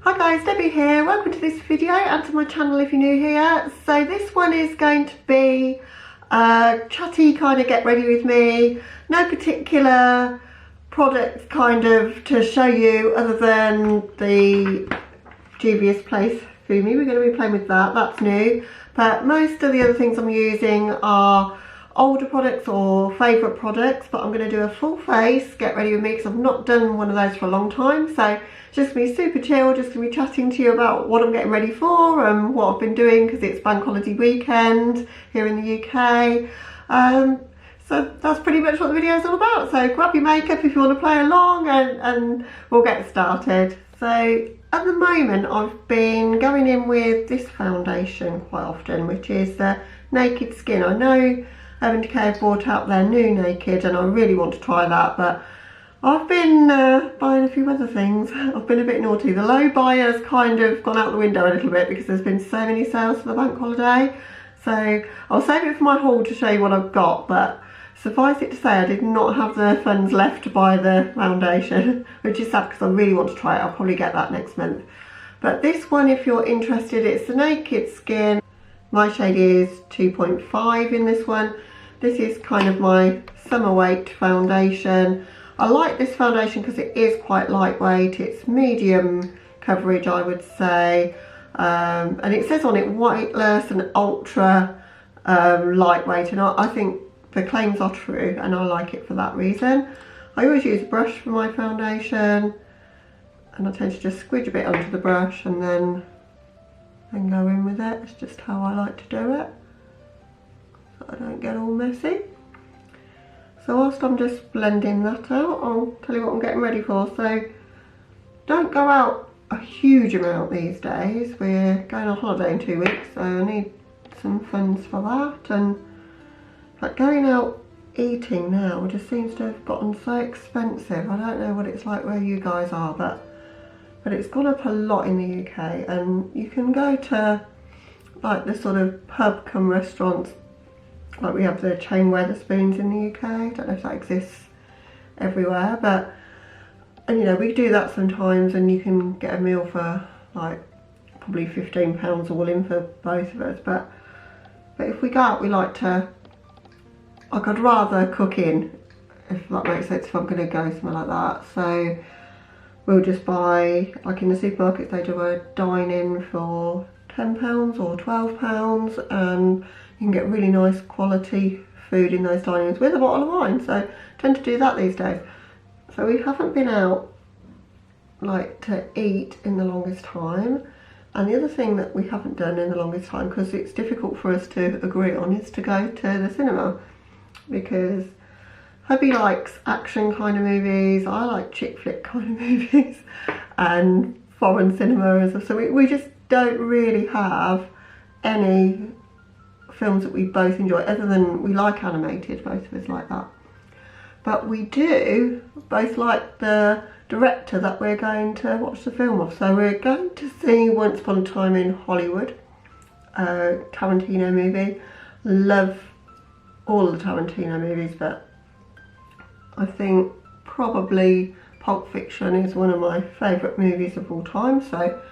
Hi guys, Debbie here. Welcome to this video and to my channel if you're new here. So this one is going to be chatty kind of get ready with me. No particular products kind of to show you other than the Juvia's Place Fumi. We're going to be playing with that. That's new. But most of the other things I'm using are older products or favourite products, but I'm going to do a full face get ready with me because I've not done one of those for a long time. So just going to be super chill, just going to be chatting to you about what I'm getting ready for and what I've been doing because it's bank holiday weekend here in the UK. So that's pretty much what the video is all about. So grab your makeup if you want to play along and we'll get started. So at the moment I've been going in with this foundation quite often, which is the Naked Skin. I know Urban Decay have brought out their new Naked and I really want to try that, but I've been buying a few other things. I've been a bit naughty. The low buy has kind of gone out the window a little bit because there's been so many sales for the bank holiday. So I'll save it for my haul to show you what I've got, but suffice it to say I did not have the funds left to buy the foundation, which is sad because I really want to try it. I'll probably get that next month. But this one, if you're interested, it's the Naked Skin. My shade is 2.5 in this one. This is kind of my summer weight foundation. I like this foundation because it is quite lightweight. It's medium coverage, I would say. And it says on it weightless and ultra lightweight. And I think the claims are true and I like it for that reason. I always use a brush for my foundation. And I tend to just squidge a bit onto the brush and then go in with it. It's just how I like to do it, so I don't get all messy. So whilst I'm just blending that out, I'll tell you what I'm getting ready for. So don't go out a huge amount these days. We're going on holiday in 2 weeks, so I need some funds for that. And like going out eating now just seems to have gotten so expensive. I don't know what it's like where you guys are, but it's gone up a lot in the UK, and you can go to like the sort of pub cum restaurants, like we have the chain Wetherspoons in the UK. I don't know if that exists everywhere, but and you know, we do that sometimes and you can get a meal for like probably £15 all in for both of us. But if we go out, we like to, like, I'd rather cook in, if that makes sense, if I'm going to go somewhere like that. So we'll just buy, like in the supermarkets they do a dine-in for £10 or £12, and you can get really nice quality food in those dine-ins with a bottle of wine. So I tend to do that these days. So we haven't been out like to eat in the longest time. And the other thing that we haven't done in the longest time, because it's difficult for us to agree on, is to go to the cinema, because hubby likes action kind of movies, I like chick flick kind of movies and foreign cinema and stuff. So we just don't really have any films that we both enjoy, other than we like animated, both of us like that. But we do both like the director that we're going to watch the film of. So we're going to see Once Upon a Time in Hollywood, a Tarantino movie. Love all the Tarantino movies, but I think probably Pulp Fiction is one of my favourite movies of all time. So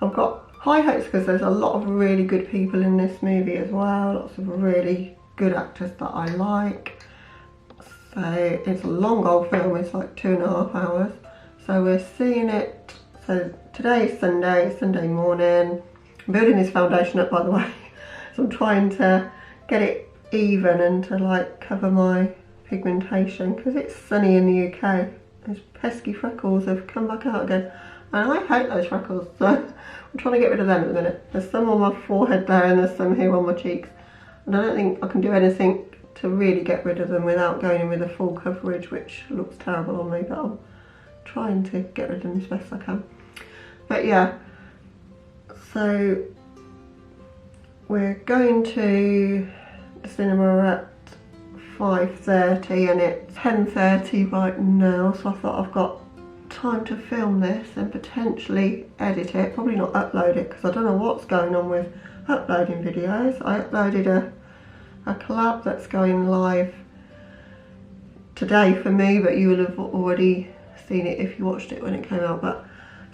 I've got high hopes because there's a lot of really good people in this movie as well. Lots of really good actors that I like. So it's a long old film, it's like 2.5 hours. So we're seeing it, so today is Sunday morning. I'm building this foundation up, by the way. So I'm trying to get it even and to like cover my pigmentation because it's sunny in the UK. Those pesky freckles have come back out again. And I hate those freckles, so I'm trying to get rid of them at the minute. There's some on my forehead there and there's some here on my cheeks. And I don't think I can do anything to really get rid of them without going in with a full coverage, which looks terrible on me, but I'm trying to get rid of them as best I can. But yeah, so we're going to the cinema at 5:30 and it's 10:30 right now, so I thought I've got time to film this and potentially edit it, probably not upload it because I don't know what's going on with uploading videos. I uploaded a collab that's going live today for me, but you will have already seen it if you watched it when it came out. But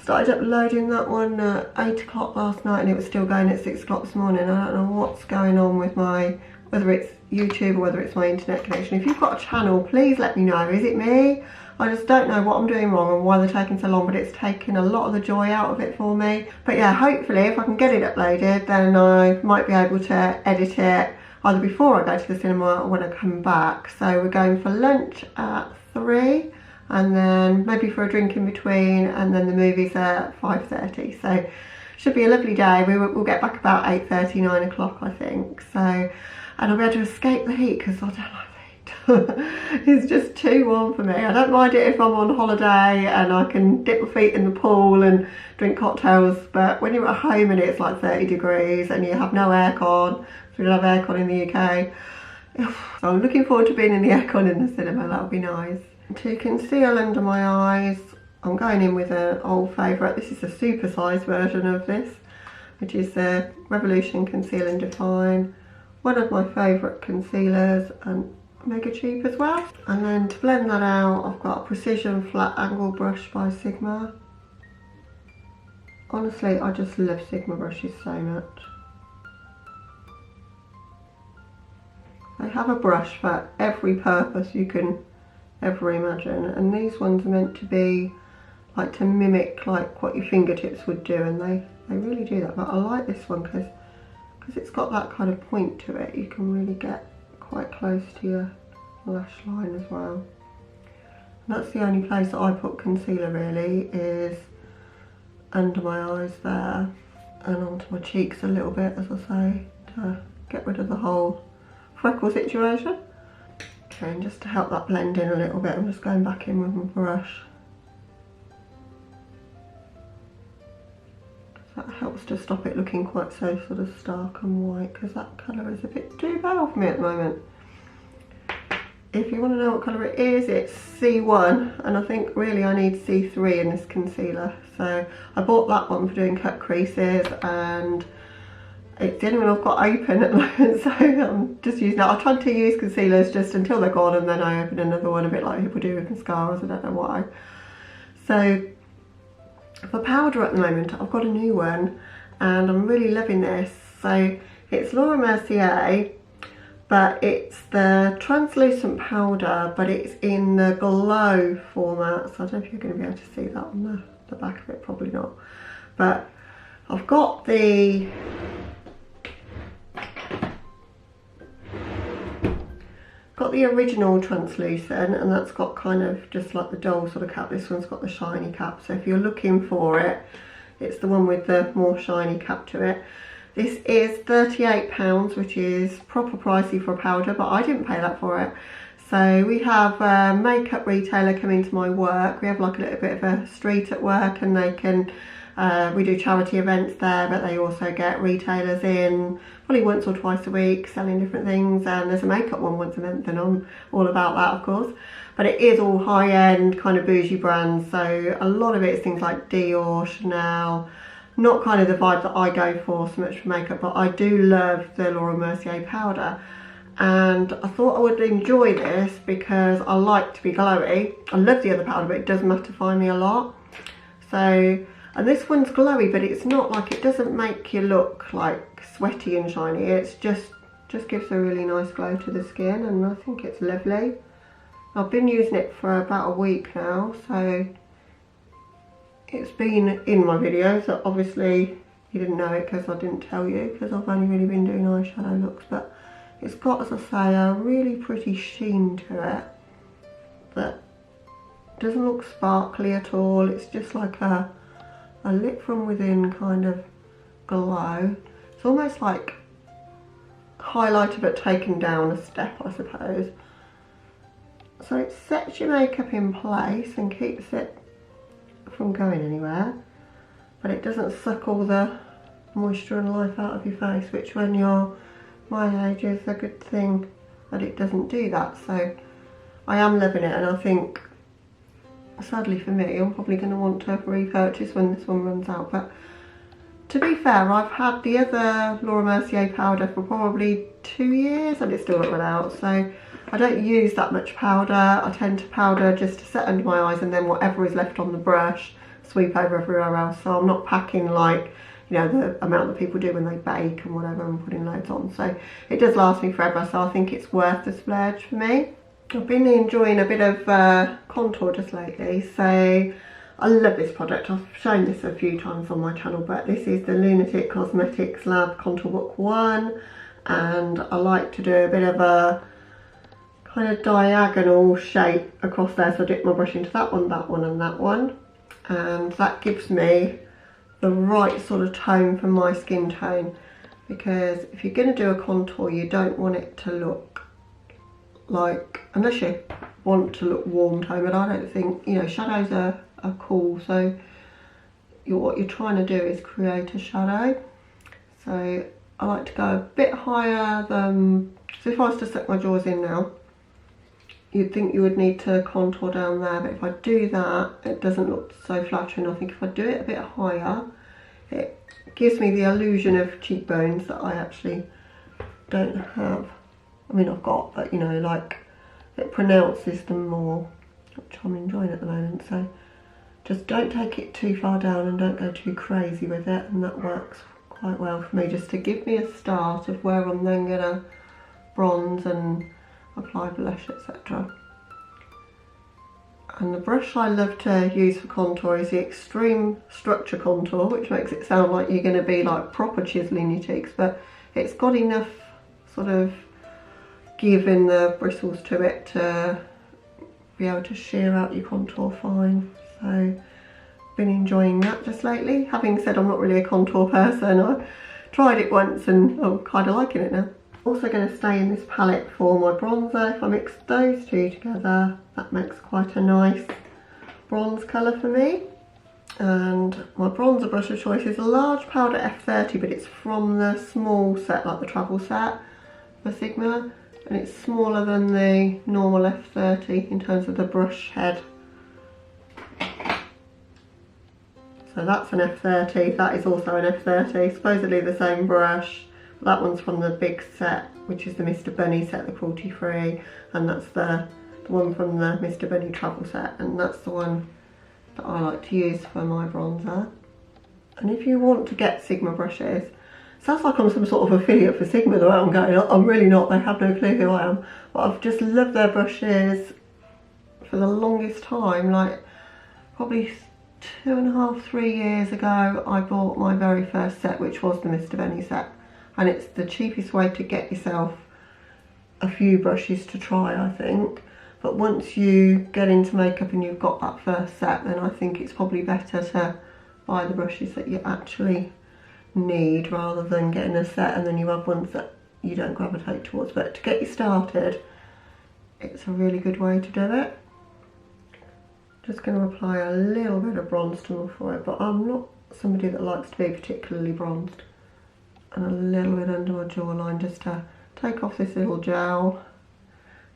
Started uploading that one at 8 o'clock last night and it was still going at 6 o'clock this morning. I don't know what's going on with my, whether it's YouTube or whether it's my internet connection. If you've got a channel, please let me know. Is it me? I just don't know what I'm doing wrong and why they're taking so long, but it's taking a lot of the joy out of it for me. But yeah, hopefully if I can get it uploaded, then I might be able to edit it either before I go to the cinema or when I come back. So we're going for lunch at 3 and then maybe for a drink in between, and then the movie's at 5:30. So should be a lovely day. We'll get back about 8:30, 9 o'clock I think. So, and I'll be able to escape the heat because I don't like it's just too warm for me. I don't mind it if I'm on holiday and I can dip my feet in the pool and drink cocktails, but when you're at home and it's like 30 degrees and you have no aircon, so we don't have aircon in the UK. So I'm looking forward to being in the aircon in the cinema, that'll be nice. To conceal under my eyes, I'm going in with an old favourite. This is a super sized version of this, which is the Revolution Conceal and Define. One of my favourite concealers and mega cheap as well. And then to blend that out, I've got a Precision Flat Angle brush by Sigma. Honestly, I just love Sigma brushes so much. They have a brush for every purpose you can ever imagine, and these ones are meant to be like to mimic like what your fingertips would do, and they really do that. But I like this one because it's got that kind of point to it. You can really get quite close to your lash line as well. And that's the only place that I put concealer really, is under my eyes there and onto my cheeks a little bit, as I say, to get rid of the whole freckle situation. Okay, and just to help that blend in a little bit, I'm just going back in with my brush. That helps to stop it looking quite so sort of stark and white, because that colour is a bit too pale for me at the moment. If you want to know what colour it is, it's C1, and I think really I need C3 in this concealer. So I bought that one for doing cut creases, and it's the only one I've got open at the moment, so I'm just using that. I try to use concealers just until they're gone, and then I open another one, a bit like people do with mascaras, I don't know why. So for powder at the moment, I've got a new one, and I'm really loving this. So it's Laura Mercier, but it's the translucent powder, but it's in the glow format. So I don't know if you're going to be able to see that on the back of it, probably not. But I've got the original translucent, and that's got kind of just like the doll sort of cap. This one's got the shiny cap, so if you're looking for it, it's the one with the more shiny cap to it. This is £38, which is proper pricey for a powder, but I didn't pay that for it. So we have a makeup retailer come into my work. We have like a little bit of a street at work, and they can we do charity events there, but they also get retailers in probably once or twice a week selling different things, and there's a makeup one once a month, and I'm all about that, of course. But it is all high-end kind of bougie brands, so a lot of it is things like Dior, Chanel, not kind of the vibe that I go for so much for makeup, but I do love the Laura Mercier powder. And I thought I would enjoy this because I like to be glowy. I love the other powder, but it does mattify me a lot. So, and this one's glowy, but it's not like, it doesn't make you look like sweaty and shiny. It's just gives a really nice glow to the skin, and I think it's lovely. I've been using it for about a week now, so it's been in my videos. Obviously you didn't know it because I didn't tell you, because I've only really been doing eyeshadow looks, but it's got, as I say, a really pretty sheen to it that doesn't look sparkly at all. It's just like a lit from within kind of glow. It's almost like highlighter but taken down a step, I suppose. So it sets your makeup in place and keeps it from going anywhere, but it doesn't suck all the moisture and life out of your face, which when you're my age is a good thing that it doesn't do that. So I am loving it, and I think sadly for me I'm probably going to want to repurchase when this one runs out. But to be fair, I've had the other Laura Mercier powder for probably 2 years and it's still not run out, so I don't use that much powder. I tend to powder just to set under my eyes, and then whatever is left on the brush sweep over everywhere else. So I'm not packing like, you know, the amount that people do when they bake and whatever, and putting loads on. So it does last me forever, so I think it's worth the splurge for me. I've been enjoying a bit of contour just lately, so I love this product. I've shown this a few times on my channel, but this is the Lunatic Cosmetics Lab Contour Book 1, and I like to do a bit of a kind of diagonal shape across there. So I dip my brush into that one and that one, and that gives me the right sort of tone for my skin tone, because if you're going to do a contour, you don't want it to look like, unless you want to look warm tone, but I don't think, you know, shadows are cool, so what you're trying to do is create a shadow. So I like to go a bit higher than, so if I was to set my jaws in now, you'd think you would need to contour down there, but if I do that, it doesn't look so flattering. I think if I do it a bit higher, it gives me the illusion of cheekbones that I actually don't have. I mean, I've got, but you know, like, it pronounces them more, which I'm enjoying at the moment. So just don't take it too far down and don't go too crazy with it, and that works quite well for me, just to give me a start of where I'm then gonna bronze and apply blush, etc. And the brush I love to use for contour is the Extreme Structure Contour, which makes it sound like you're going to be like proper chiseling your cheeks, but it's got enough sort of give in the bristles to it to be able to sheer out your contour fine. So been enjoying that just lately. Having said I'm not really a contour person, I tried it once and I'm kind of liking it now. Also going to stay in this palette for my bronzer. If I mix those two together, that makes quite a nice bronze colour for me. And my bronzer brush of choice is a large powder F30, but it's from the small set, like the travel set for Sigma, and it's smaller than the normal F30 in terms of the brush head. So that's an F30, that is also an F30, supposedly the same brush. That one's from the big set, which is the Mr. Bunny set, the cruelty free, and that's the one from the Mr. Bunny travel set, and that's the one that I like to use for my bronzer. And if you want to get Sigma brushes, sounds like I'm some sort of affiliate for Sigma the way I'm going. I'm really not, they have no clue who I am, but I've just loved their brushes for the longest time. Like probably 2.5, 3 years ago, I bought my very first set, which was the Mr. Bunny set. And it's the cheapest way to get yourself a few brushes to try, I think. But once you get into makeup and you've got that first set, then I think it's probably better to buy the brushes that you actually need, rather than getting a set and then you have ones that you don't gravitate towards. But to get you started, it's a really good way to do it. Just going to apply a little bit of bronze to my forehead, but I'm not somebody that likes to be particularly bronzed. And a little bit under my jawline, just to take off this little gel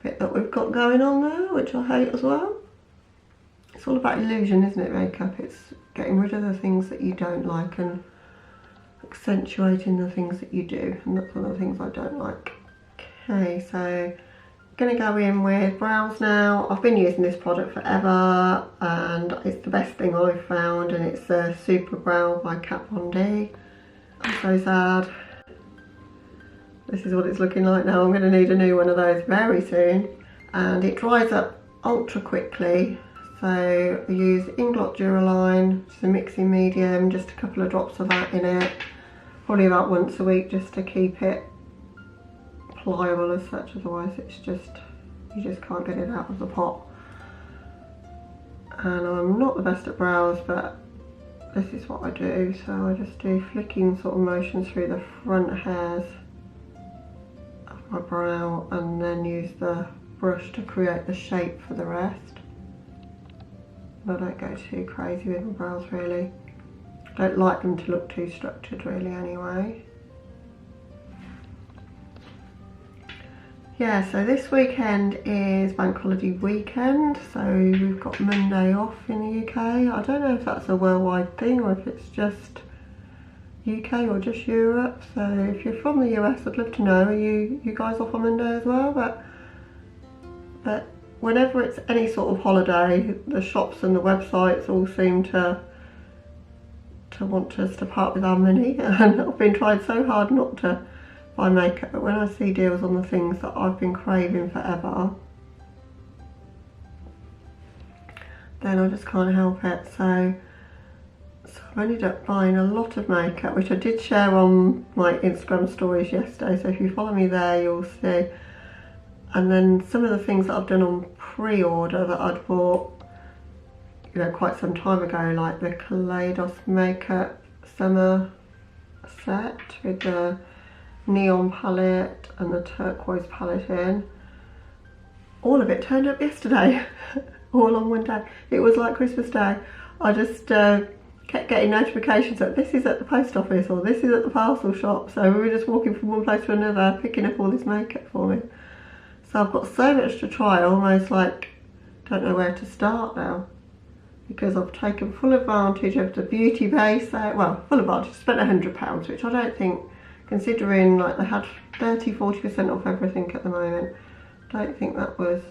bit that we've got going on there, which I hate as well. It's all about illusion, isn't it, makeup? It's getting rid of the things that you don't like and accentuating the things that you do, and that's one of the things I don't like. Okay, so I'm going to go in with brows now. I've been using this product forever and it's the best thing I've found, and it's the Super Brow by Kat Von D. I'm so sad. This is what it's looking like now. I'm going to need a new one of those very soon. And it dries up ultra quickly. So I use Inglot Duraline, which is a mixing medium, just a couple of drops of that in it. Probably about once a week, just to keep it pliable as such, otherwise it's just, you just can't get it out of the pot. And I'm not the best at brows, but this is what I do. So I just do flicking sort of motions through the front hairs of my brow, and then use the brush to create the shape for the rest. I don't go too crazy with my brows really. I don't like them to look too structured really anyway. Yeah, so this weekend is bank holiday weekend, so we've got Monday off in the UK. I don't know if that's a worldwide thing or if it's just UK or just Europe. So if you're from the US, I'd love to know, are you guys off on Monday as well? But whenever it's any sort of holiday, the shops and the websites all seem to to want us to part with our money, and I've been trying so hard not to buy makeup, but when I see deals on the things that I've been craving forever, then I just can't help it. So I've ended up buying a lot of makeup, which I did share on my Instagram stories yesterday, so if you follow me there you'll see. And then some of the things that I've done on pre-order that I'd bought, you know, quite some time ago, like the Kaleidos makeup summer set with the neon palette and the turquoise palette in. All of it turned up yesterday, all on one day. It was like Christmas Day. I just kept getting notifications that this is at the post office or this is at the parcel shop. So we were just walking from one place to another, picking up all this makeup for me. So I've got so much to try, almost like don't know where to start now, because I've taken full advantage of the beauty base. Well, full advantage, spent £100, which I don't think, considering like they had 30–40% off everything at the moment, I don't think that was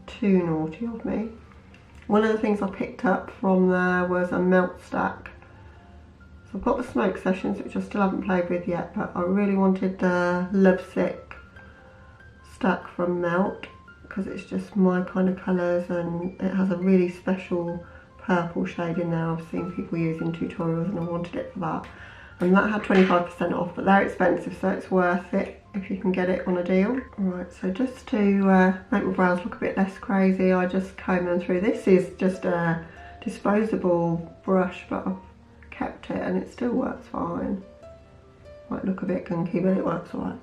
too naughty of me. One of the things I picked up from there was a melt stack. So I've got the Smoke Sessions, which I still haven't played with yet, but I really wanted the Lovesick stack from Melt, because it's just my kind of colours and it has a really special purple shade in there I've seen people use in tutorials, and I wanted it for that. And that had 25% off, but they're expensive, so it's worth it if you can get it on a deal. Right, so just to make my brows look a bit less crazy, I just comb them through. This is just a disposable brush, but I've kept it and it still works fine. Might look a bit gunky, but it works alright.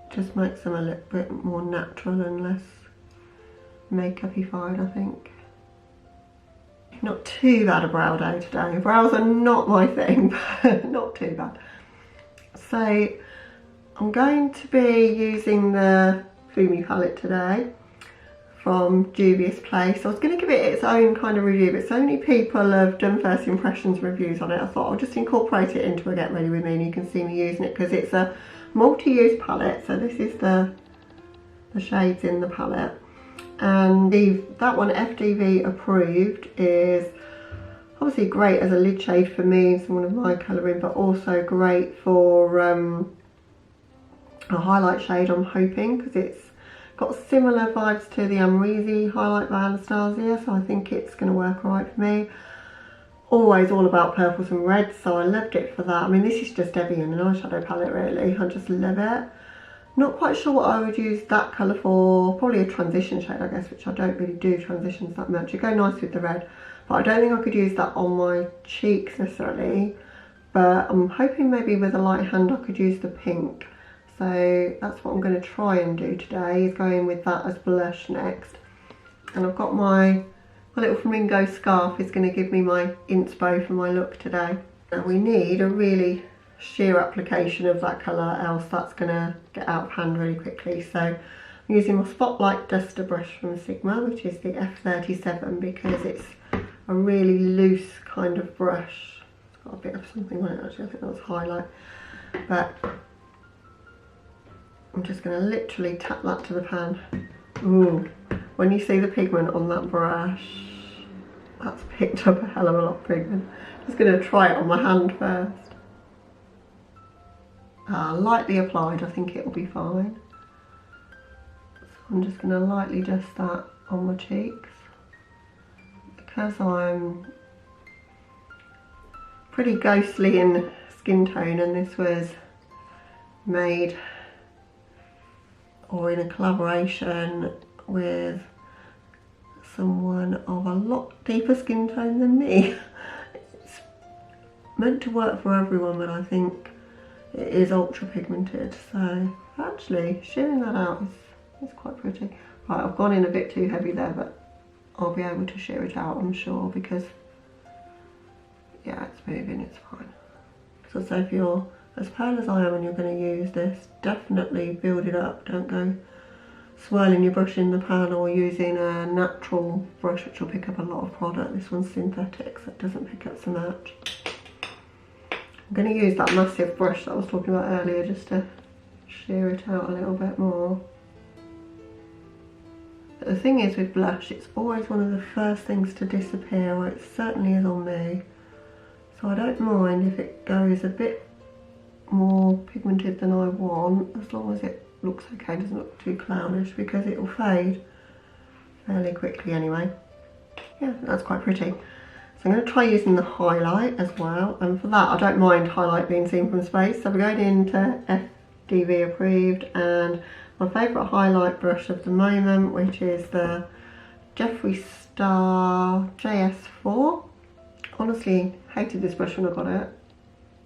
Just makes them a little bit more natural and less makeup-ified, I think. Not too bad a brow day today. Brows are not my thing, but not too bad. So I'm going to be using the Fumi palette today from Juvia's Place. I was going to give it its own kind of review, but so many people have done first impressions reviews on it. I thought I'll just incorporate it into a Get Ready With Me and you can see me using it, because it's a multi-use palette. So this is the shades in the palette, and that one, FDV approved, is obviously great as a lid shade for me, it's one of my colouring, but also great for a highlight shade, I'm hoping, because it's got similar vibes to the Amrezy highlight by Anastasia, so I think it's going to work alright for me. Always all about purples and reds, so I loved it for that. I mean, this is just Evian, an eyeshadow palette really, I just love it. Not quite sure what I would use that colour for, probably a transition shade I guess, which I don't really do transitions that much. It'd go nice with the red, but I don't think I could use that on my cheeks necessarily. But I'm hoping maybe with a light hand I could use the pink. So that's what I'm going to try and do today, is go in with that as blush next. And I've got my little flamingo scarf is going to give me my inspo for my look today. Now we need a really sheer application of that colour, else that's going to get out of hand really quickly. So I'm using my Spotlight Duster brush from Sigma, which is the F37, because it's a really loose kind of brush. It's got a bit of something on it actually, I think that was highlight. But I'm just going to literally tap that to the pan. Ooh, when you see the pigment on that brush, that's picked up a hell of a lot of pigment. Just going to try it on my hand first. Lightly applied, I think it will be fine. So I'm just going to lightly dust that on my cheeks. Because I'm pretty ghostly in skin tone, and this was made or in a collaboration with someone of a lot deeper skin tone than me. It's meant to work for everyone, but I think it is ultra pigmented, so actually shearing that out is quite pretty. Right, I've gone in a bit too heavy there, but I'll be able to shear it out, I'm sure, because yeah, it's moving, it's fine. So if you're as pale as I am and you're going to use this, definitely build it up. Don't go swirling your brush in the pan or using a natural brush which will pick up a lot of product. This one's synthetic, so it doesn't pick up so much. I'm going to use that massive brush that I was talking about earlier just to shear it out a little bit more. But the thing is with blush, it's always one of the first things to disappear, or it certainly is on me. So I don't mind if it goes a bit more pigmented than I want, as long as it looks okay, doesn't look too clownish, because it will fade fairly quickly anyway. Yeah, that's quite pretty. So I'm going to try using the highlight as well, and for that I don't mind highlight being seen from space. So we're going into FDV approved, and my favourite highlight brush of the moment, which is the Jeffree Star JS4. Honestly, hated this brush when I got it,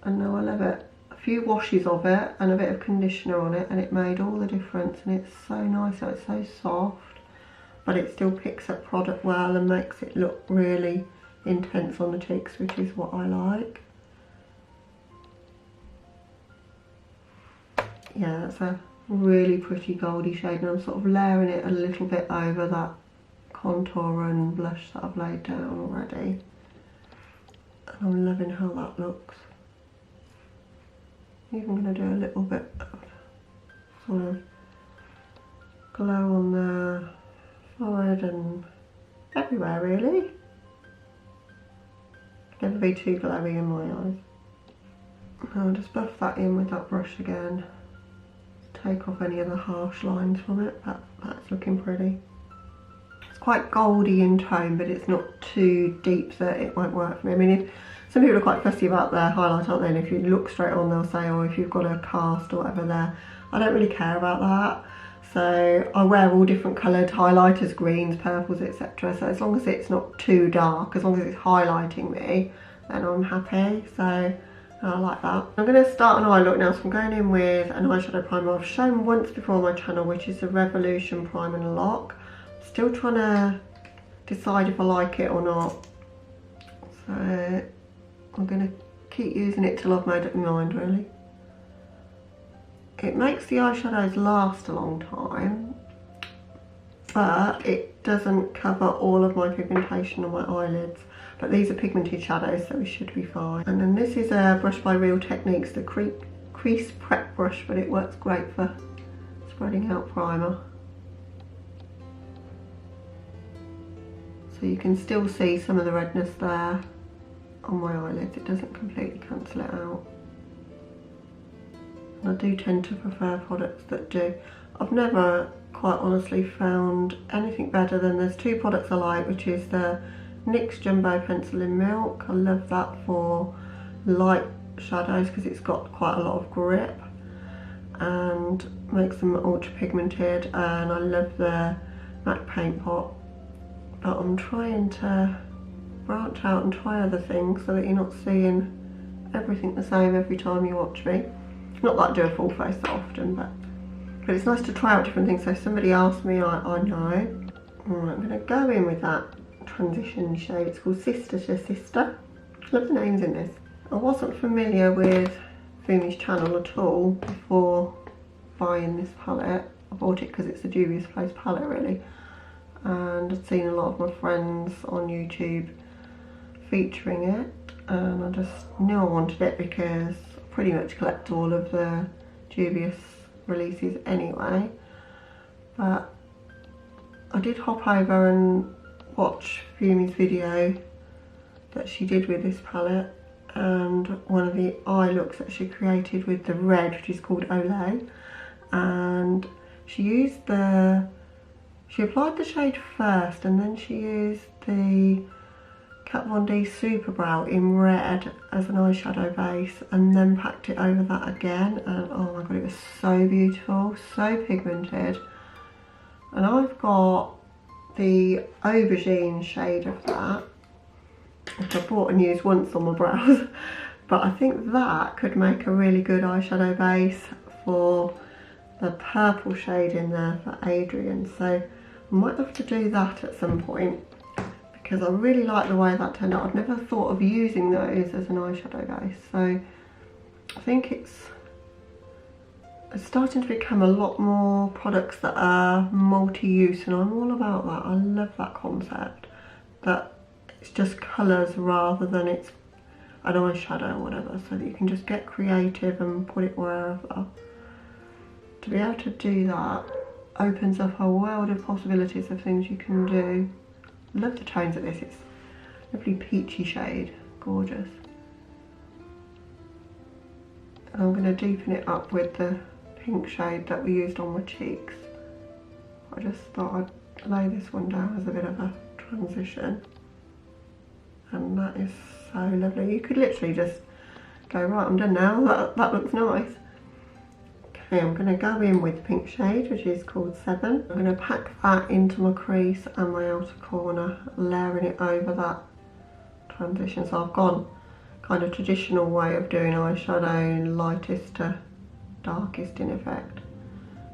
and now I love it. A few washes of it and a bit of conditioner on it, and it made all the difference, and it's so nice, it's so soft, but it still picks up product well and makes it look really intense on the cheeks, which is what I like. Yeah, that's a really pretty goldy shade, and I'm sort of layering it a little bit over that contour and blush that I've laid down already. And I'm loving how that looks. I'm even going to do a little bit of sort of glow on the forehead and everywhere really. Never be too glowy in my eyes. I'll just buff that in with that brush again. Take off any of the harsh lines from it. That's looking pretty. It's quite goldy in tone, but it's not too deep that it won't work for me. I mean, some people are quite fussy about their highlight, aren't they? And if you look straight on, they'll say, oh, if you've got a cast or whatever there. I don't really care about that. So I wear all different coloured highlighters, greens, purples, etc. So as long as it's not too dark, as long as it's highlighting me, then I'm happy. So I like that. I'm going to start an eye look now, so I'm going in with an eyeshadow primer I've shown once before on my channel, which is the Revolution Prime and Lock. Still trying to decide if I like it or not. So I'm going to keep using it till I've made up my mind, really. It makes the eyeshadows last a long time, but it doesn't cover all of my pigmentation on my eyelids. But these are pigmented shadows, so we should be fine. And then this is a brush by Real Techniques, the crease prep brush, but it works great for spreading out primer. So you can still see some of the redness there on my eyelids. It doesn't completely cancel it out. And I do tend to prefer products that do. I've never quite honestly found anything better than, there's two products I like, which is the NYX Jumbo Pencil in Milk. I love that for light shadows because it's got quite a lot of grip and makes them ultra pigmented, and I love the MAC Paint Pot. But I'm trying to branch out and try other things so that you're not seeing everything the same every time you watch me. Not that I do a full face that often, but it's nice to try out different things. So if somebody asks me, I know. Alright, I'm going to go in with that transition shade. It's called Sister to Sister. Love the names in this. I wasn't familiar with Fumi's channel at all before buying this palette. I bought it because it's a Juvia's Place palette really, and I'd seen a lot of my friends on YouTube featuring it, and I just knew I wanted it because I pretty much collect all of the Juvia's releases anyway. But I did hop over and watch Fumi's video that she did with this palette, and one of the eye looks that she created with the red, which is called Olay, and she applied the shade first, and then she used the Kat Von D Super Brow in red as an eyeshadow base, and then packed it over that again, and oh my god, it was so beautiful, so pigmented. And I've got the Aubergine shade of that, which I bought and used once on my brows, but I think that could make a really good eyeshadow base for the purple shade in there for Adrian. So I might have to do that at some point because I really like the way that turned out. I've never thought of using those as an eyeshadow base, so I think it's starting to become a lot more products that are multi-use, and I'm all about that. I love that concept, that it's just colours rather than it's an eyeshadow or whatever, so that you can just get creative and put it wherever. To be able to do that opens up a world of possibilities of things you can do. Love the tones of this, it's a lovely peachy shade, gorgeous. And I'm going to deepen it up with the pink shade that we used on my cheeks. I just thought I'd lay this one down as a bit of a transition. And that is so lovely. You could literally just go, right, I'm done now, that looks nice. Okay, I'm going to go in with the pink shade, which is called 7. I'm going to pack that into my crease and my outer corner, layering it over that transition. So I've gone kind of traditional way of doing eyeshadow, lightest to darkest in effect.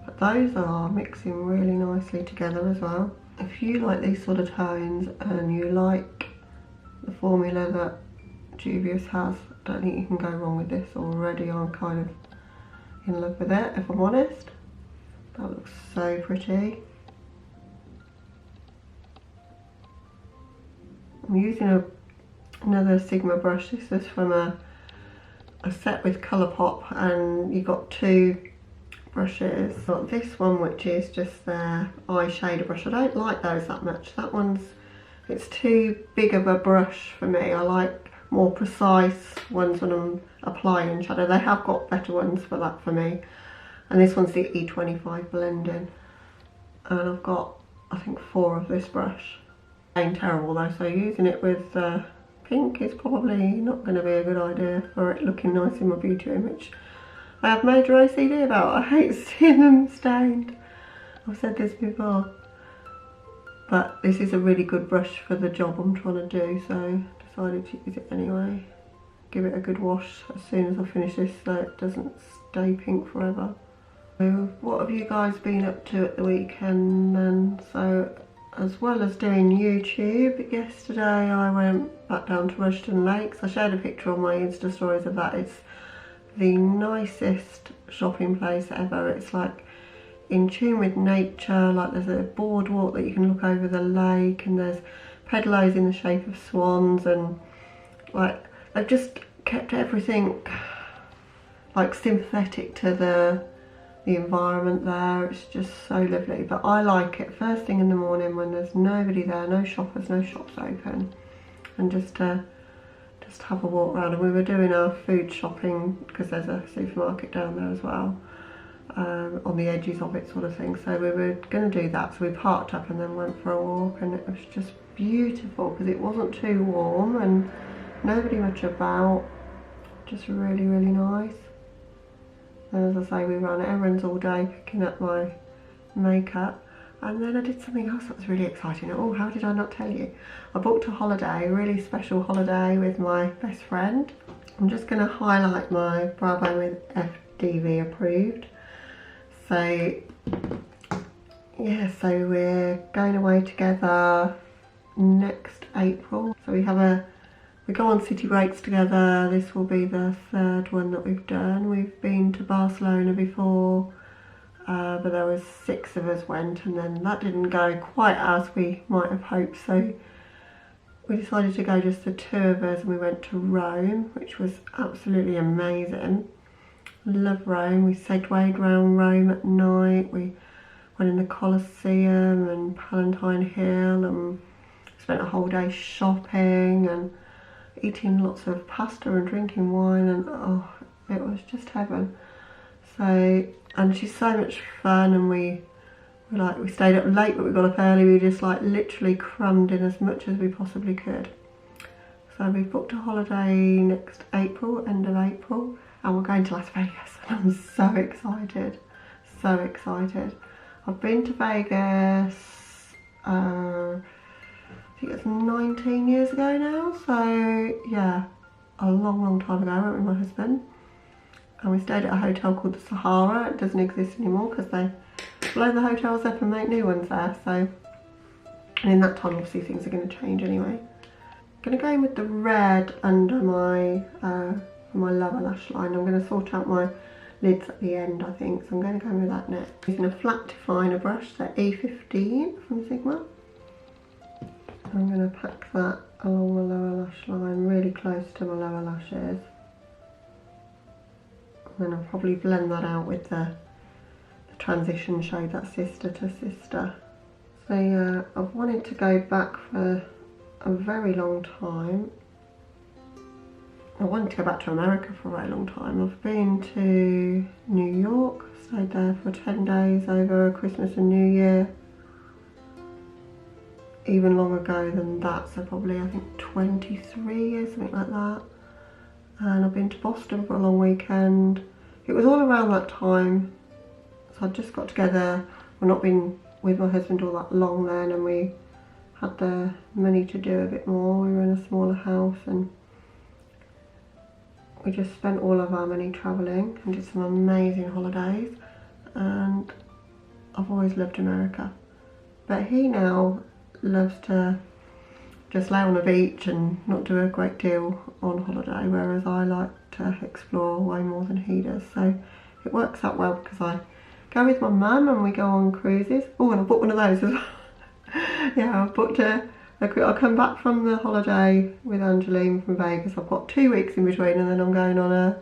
But those are mixing really nicely together as well. If you like these sort of tones and you like the formula that Juvia has, I don't think you can go wrong with this. Already I'm kind of in love with it, if I'm honest. That looks so pretty. I'm using another Sigma brush. This is from a set with Colourpop, and you got 2 brushes. Got this one, which is just their eyeshadow brush. I don't like those that much. That one's, it's too big of a brush for me. I like more precise ones when I'm applying shadow. They have got better ones for that for me. And this one's the E25 blending. And I've got, I think, 4 of this brush. Ain't terrible though, so using it with pink is probably not going to be a good idea for it looking nice in my beauty room, which I have major OCD about. I hate seeing them stained. I've said this before. But this is a really good brush for the job I'm trying to do, so decided to use it anyway. Give it a good wash as soon as I finish this so it doesn't stay pink forever. So what have you guys been up to at the weekend then? So as well as doing YouTube, yesterday I went back down to Rushden Lakes. I shared a picture on my Insta stories of that. It's the nicest shopping place ever. It's like in tune with nature, like there's a boardwalk that you can look over the lake, and there's pedalo in the shape of swans, and like they've just kept everything like sympathetic to the environment there. It's just so lovely. But I like it first thing in the morning when there's nobody there, no shoppers, no shops open, and just have a walk around. And we were doing our food shopping because there's a supermarket down there as well, on the edges of it sort of thing. So we were going to do that, so we parked up and then went for a walk, and it was just beautiful because it wasn't too warm and nobody much about. Just really, really nice. And as I say, we ran errands all day picking up my makeup, and then I did something else that was really exciting. Oh, how did I not tell you? I booked a holiday, a really special holiday with my best friend. I'm just going to highlight my Bravo with FDV approved. So yeah, so we're going away together next April. So we go on city breaks together. This will be the 3rd one that we've done. We've been to Barcelona before, but there was 6 of us went, and then that didn't go quite as we might have hoped. So we decided to go just the 2 of us, and we went to Rome, which was absolutely amazing. Love Rome. We segued around Rome at night. We went in the Colosseum and Palatine Hill, and spent a whole day shopping and eating lots of pasta and drinking wine, and oh, it was just heaven. So, and she's so much fun, and we stayed up late but we got up early. We just like literally crammed in as much as we possibly could. So we've booked a holiday next April, end of April, and we're going to Las Vegas, and I'm so excited, so excited. I've been to Vegas, I think it's 19 years ago now, so yeah, a long time ago. I went with my husband, and we stayed at a hotel called the Sahara. It doesn't exist anymore because they blow the hotels up and make new ones there, so, and in that time obviously things are going to change anyway. I'm going to go in with the red under my my lower lash line. I'm going to sort out my lids at the end, I think, so I'm going to go in with that next. Using a flat definer brush, the E15 from Sigma. I'm going to pack that along the lower lash line, really close to my lower lashes. And then I'll probably blend that out with the transition shade, that sister to sister. So yeah, I've wanted to go back for a very long time. I wanted to go back to America for a very long time. I've been to New York, stayed there for 10 days over Christmas and New Year. Even longer ago than that, so probably I think 23 years, something like that. And I've been to Boston for a long weekend. It was all around that time, so I'd just got together. I've not been with my husband all that long then, and we had the money to do a bit more. We were in a smaller house and we just spent all of our money travelling and did some amazing holidays, and I've always loved America. But he now loves to just lay on the beach and not do a great deal on holiday, whereas I like to explore way more than he does. So it works out well because I go with my mum and we go on cruises. Oh, and I bought one of those as well. Yeah, I booked I'll come back from the holiday with Angeline from Vegas. I've got 2 weeks in between, and then I'm going on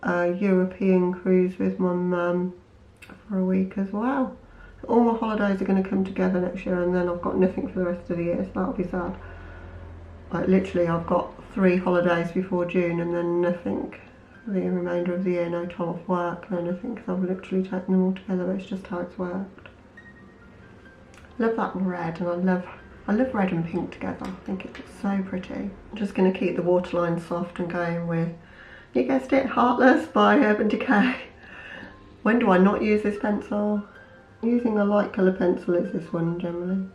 a European cruise with my mum for a week as well. All my holidays are going to come together next year, and then I've got nothing for the rest of the year, so that'll be sad. Like literally I've got 3 holidays before June and then nothing for the remainder of the year, no time off work, no nothing, because I've literally taken them all together, but it's just how it's worked. Love that red, and I love red and pink together. I think it looks so pretty. I'm just going to keep the waterline soft and going with, you guessed it, Heartless by Urban Decay. When do I not use this pencil? Using a light colour pencil is this one generally.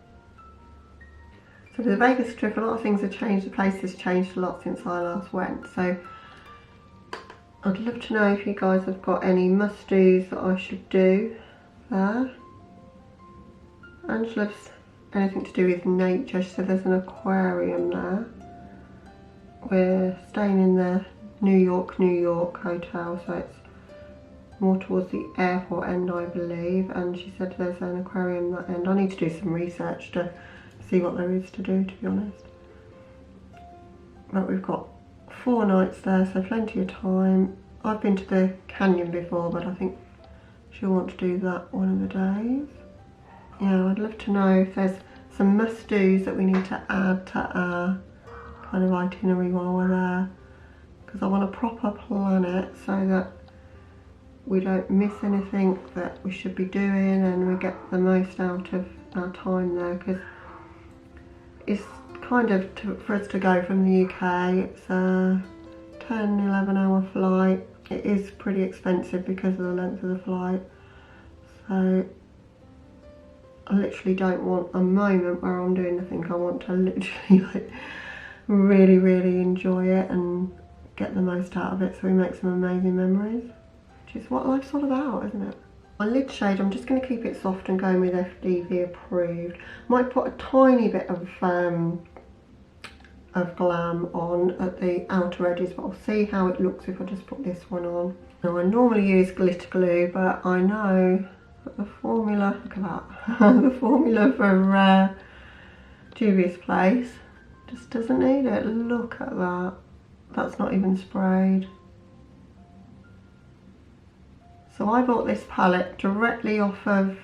So for the Vegas trip, a lot of things have changed. The place has changed a lot since I last went. So I'd love to know if you guys have got any must-dos that I should do there. Ange loves anything to do with nature. She said there's an aquarium there. We're staying in the New York hotel, so it's more towards the airport end, I believe, and she said there's an aquarium that end. I need to do some research to see what there is to do, to be honest. But we've got 4 nights there, so plenty of time. I've been to the canyon before, but I think she'll want to do that one of the days. Yeah, I'd love to know if there's some must-dos that we need to add to our kind of itinerary while we're there, because I want to proper plan it so that we don't miss anything that we should be doing and we get the most out of our time there, because it's kind of for us to go from the UK, it's a 10-11 hour flight. It is pretty expensive because of the length of the flight, so I literally don't want a moment where I'm doing nothing. I want to literally like really enjoy it and get the most out of it so we make some amazing memories. Which is what life's all about, isn't it? My lid shade, I'm just going to keep it soft and going with FDV approved. Might put a tiny bit of glam on at the outer edges, but I'll see how it looks if I just put this one on. Now I normally use glitter glue, but I know that the formula, look at that, the formula for Juvia's Place just doesn't need it. Look at that. That's not even sprayed. So I bought this palette directly off of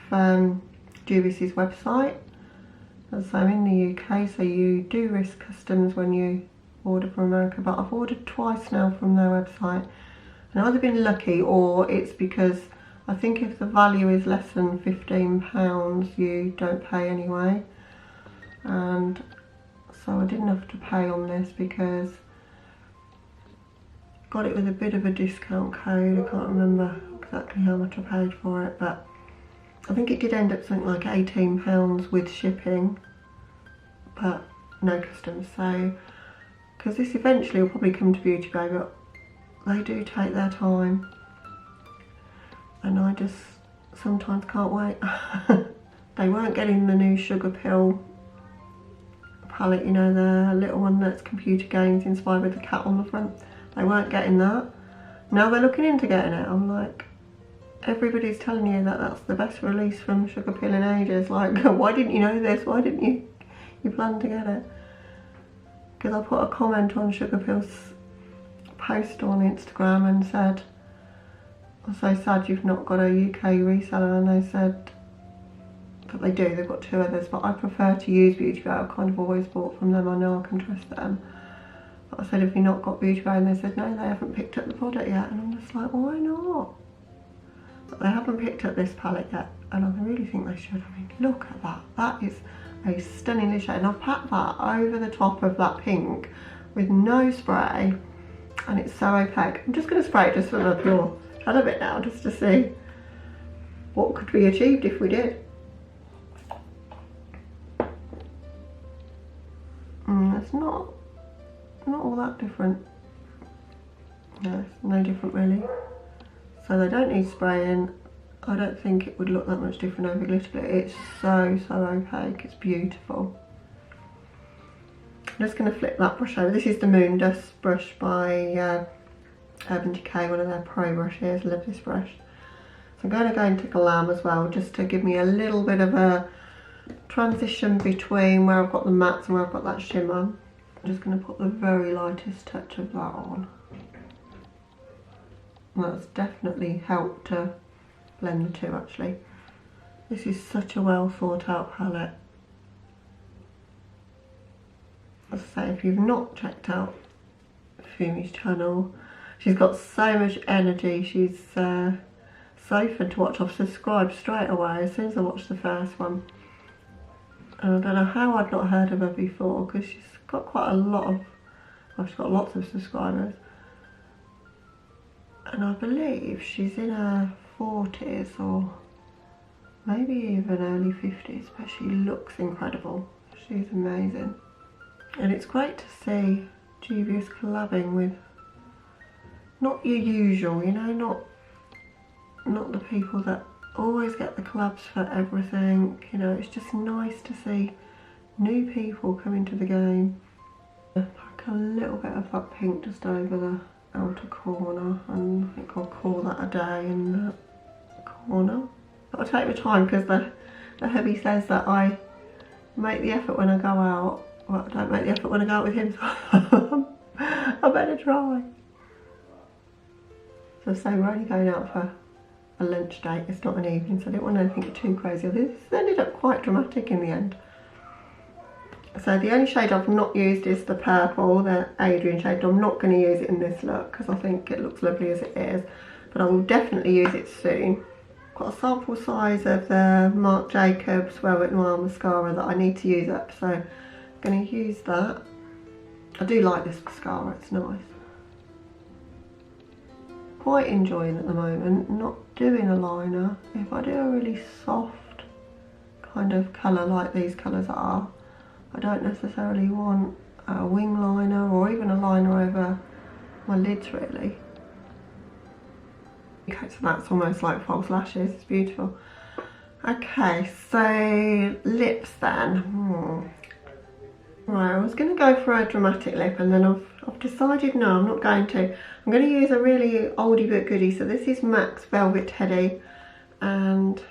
Juvia's website. As I'm in the UK, so you do risk customs when you order from America, but I've ordered twice now from their website. And I've either been lucky, or it's because I think if the value is less than £15, you don't pay anyway. And so I didn't have to pay on this because I got it with a bit of a discount code. I can't remember exactly how much I paid for it, but I think it did end up something like £18 with shipping, but no customs. So, because this eventually will probably come to Beauty Bay, but they do take their time, and I just sometimes can't wait. They weren't getting the new Sugar Pill palette, you know, the little one that's computer games inspired with the cat on the front. They weren't getting that. Now they're looking into getting it. I'm like, everybody's telling you that that's the best release from Sugar Pill in ages. Like, why didn't you know this? Why didn't you plan to get it? Because I put a comment on Sugar Pill's post on Instagram and said, I'm so sad you've not got a UK reseller, and they said that they do, they've got 2 others, but I prefer to use Beauty Bay. I've kind of always bought from them, I know I can trust them. But I said, have you not got Beauty Bay? And they said, no, they haven't picked up the product yet. And I'm just like, why not? But they haven't picked up this palette yet, and I really think they should. I mean, look at that. That is a stunning shade, and I've packed that over the top of that pink with no spray, and it's so opaque. I'm just going to spray it just for the pure fun of it now, just to see what could be achieved if we did. It's not all that different. No, it's no different really. So they don't need spraying. I don't think it would look that much different over glitter, but it's so opaque. It's beautiful. I'm just going to flip that brush over. This is the Moon Dust brush by Urban Decay, one of their pro brushes. Love this brush. So I'm going to go into Glam as well, just to give me a little bit of a transition between where I've got the mattes and where I've got that shimmer. I'm just going to put the very lightest touch of that on. That's definitely helped to blend the two actually. This is such a well thought out palette. As I say, if you've not checked out Fumi's channel, she's got so much energy. She's so fun to watch. I've subscribed straight away as soon as I watched the first one. And I don't know how I'd not heard of her before, because she's got quite a lot of, well, she's got lots of subscribers. And I believe she's in her 40s or maybe even early 50s, but she looks incredible. She's amazing. And it's great to see Juvia's collabing with not your usual, you know, not the people that always get the collabs for everything. You know, it's just nice to see new people come into the game. Pack a little bit of that pink just over the outer corner, and I think I'll call that a day in the corner. But I'll take my time, because the hubby says that I make the effort when I go out. Well, I don't make the effort when I go out with him, so I better try. So say we're only going out for a lunch date, it's not an evening, so I didn't want anything too crazy. This ended up quite dramatic in the end. So the only shade I've not used is the purple, the Adrian shade. I'm not going to use it in this look because I think it looks lovely as it is, but I will definitely use it soon. Got a sample size of the Marc Jacobs Velvet Noir mascara that I need to use up, so I'm going to use that. I do like this mascara, it's nice. Quite enjoying at the moment not doing a liner. If I do a really soft kind of colour like these colours are, I don't necessarily want a wing liner or even a liner over my lids really. Okay, so that's almost like false lashes, it's beautiful. Okay, so lips then. Right, I was going to go for a dramatic lip, and then I've decided no, I'm not going to. I'm going to use a really oldie but goodie. So this is MAC's Velvet Teddy, and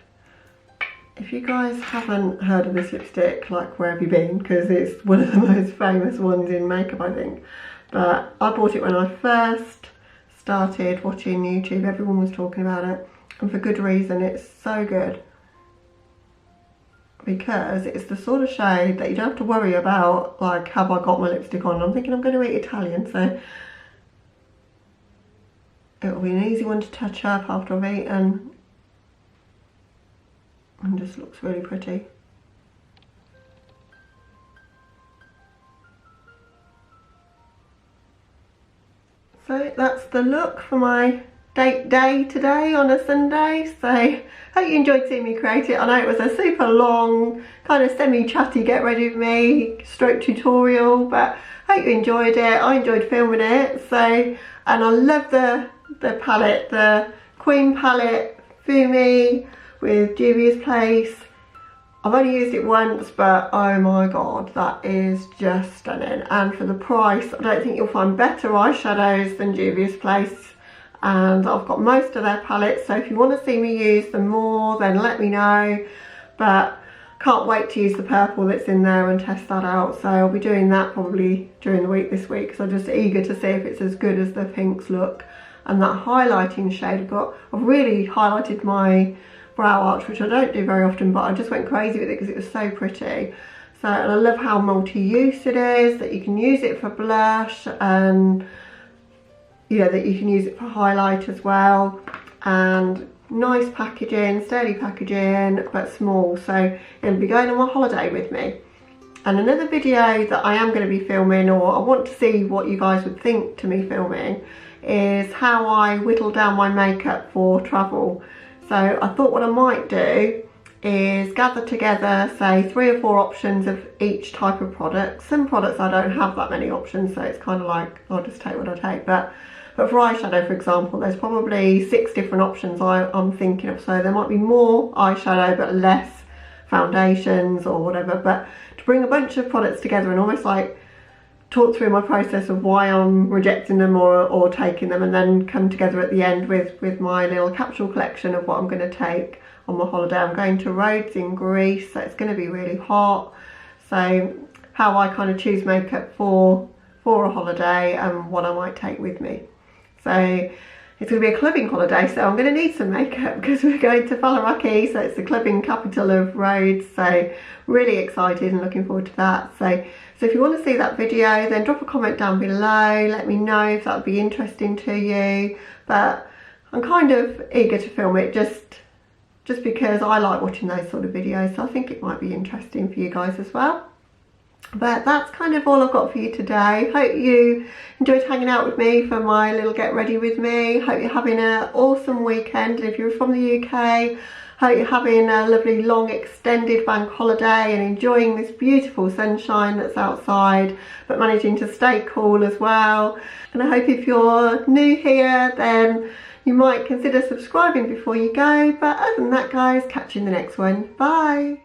if you guys haven't heard of this lipstick, like, where have you been? Because it's one of the most famous ones in makeup, I think. But I bought it when I first started watching YouTube. Everyone was talking about it, and for good reason. It's so good, because it's the sort of shade that you don't have to worry about, like, have I got my lipstick on? I'm thinking I'm going to eat Italian, so it'll be an easy one to touch up after I've eaten, and just looks really pretty. So that's the look for my date day today on a Sunday. So hope you enjoyed seeing me create it. I know it was a super long, kind of semi-chatty get ready with me stroke tutorial, but hope you enjoyed it. I enjoyed filming it. So, and I love the palette, the Queen Palette Fumi with Juvia's Place. I've only used it once, but oh my god, that is just stunning. And for the price, I don't think you'll find better eyeshadows than Juvia's Place. And I've got most of their palettes, so if you want to see me use them more, then let me know. But can't wait to use the purple that's in there and test that out. So I'll be doing that probably during the week this week, because I'm just eager to see if it's as good as the pinks look. and that highlighting shade. I've really highlighted my brow arch, which I don't do very often, but I just went crazy with it because it was so pretty. So, and I love how multi-use it is, that you can use it for blush, and you know, that you can use it for highlight as well. And nice packaging, sturdy packaging, but small, so it'll be going on my holiday with me. And another video that I am going to be filming, or I want to see what you guys would think to me filming, is how I whittle down my makeup for travel. So I thought what I might do is gather together, say 3 or 4 options of each type of product. Some products I don't have that many options, so it's kind of like I'll just take what I take. But for eyeshadow, for example, there's probably 6 different options I'm thinking of. So there might be more eyeshadow but less foundations or whatever. But to bring a bunch of products together and almost like talk through my process of why I'm rejecting them or taking them, and then come together at the end with my little capsule collection of what I'm going to take on my holiday. I'm going to Rhodes in Greece, so it's going to be really hot. So how I kind of choose makeup for a holiday and what I might take with me. So it's going to be a clubbing holiday, so I'm going to need some makeup because we're going to Faliraki, so it's the clubbing capital of Rhodes. So really excited and looking forward to that. So if you want to see that video, then drop a comment down below. Let me know if that would be interesting to you. But I'm kind of eager to film it just because I like watching those sort of videos. So I think it might be interesting for you guys as well. But that's kind of all I've got for you today. Hope you enjoyed hanging out with me for my little get ready with me. Hope you're having an awesome weekend. And if you're from the UK, hope you're having a lovely long extended bank holiday and enjoying this beautiful sunshine that's outside, but managing to stay cool as well. And I hope if you're new here, then you might consider subscribing before you go. But other than that, guys, catch you in the next one. Bye.